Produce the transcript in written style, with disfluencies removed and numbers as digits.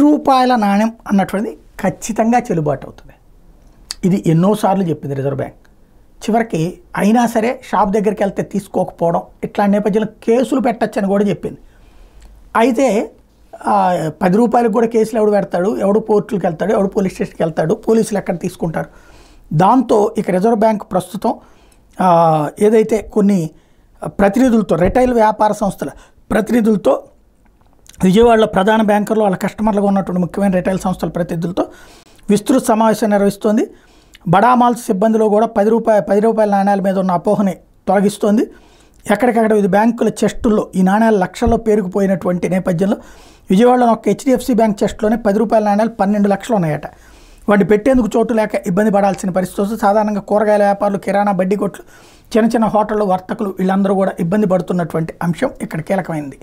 రూ. 10 నాణ్యం అన్నటువంటిది ఖచ్చితంగా చెల్లుబాటు అవుతుంది. ఇది ఎన్నోసార్లు చెప్పింది రిజర్వ్ బ్యాంక్. చివరికి అయినా సరే షాప్ దగ్గరికి వెళ్తే తీసుకోకపోవడం ఇట్లాంటి నేపథ్యంలో కేసులు పెట్టచ్చని కూడా చెప్పింది. అయితే రూ. 10 కూడా కేసులు ఎవడు పెడతాడు, ఎవడు కోర్టులకు వెళ్తాడు, ఎవడు పోలీస్ స్టేషన్కి వెళ్తాడు, పోలీసులు ఎక్కడ తీసుకుంటారు. దాంతో ఇక రిజర్వ్ బ్యాంక్ ప్రస్తుతం ఏదైతే కొన్ని ప్రతినిధులతో రిటైల్ వ్యాపార సంస్థల ప్రతినిధులతో విజయవాడలో ప్రధాన బ్యాంకర్లు వాళ్ళ కస్టమర్లుగా ఉన్నటువంటి ముఖ్యమైన రిటైల్ సంస్థల ప్రతినిధులతో విస్తృత సమావేశం నిర్వహిస్తోంది. బడా మాల్స్ సిబ్బందిలో కూడా రూ. 10 నాణ్యాల మీద ఉన్న అపోహని తొలగిస్తోంది. ఎక్కడికక్కడ ఇది బ్యాంకుల చెస్టుల్లో ఈ నాణ్యాలు లక్షల్లో పేరుకుపోయినటువంటి నేపథ్యంలో విజయవాడలో ఒక హెచ్డిఎఫ్సి బ్యాంక్ చెస్ట్లోనే రూ. 10 నాణ్యాలు 12 లక్షలు ఉన్నాయట. వాటిని పెట్టేందుకు చోటు లేక ఇబ్బంది పడాల్సిన పరిస్థితి వస్తుంది. సాధారణంగా కూరగాయల వ్యాపారులు, కిరాణా బడ్డీ కొట్లు, చిన్న చిన్న హోటళ్ళు, వర్తకులు వీళ్ళందరూ కూడా ఇబ్బంది పడుతున్నటువంటి అంశం ఇక్కడ కీలకమైంది.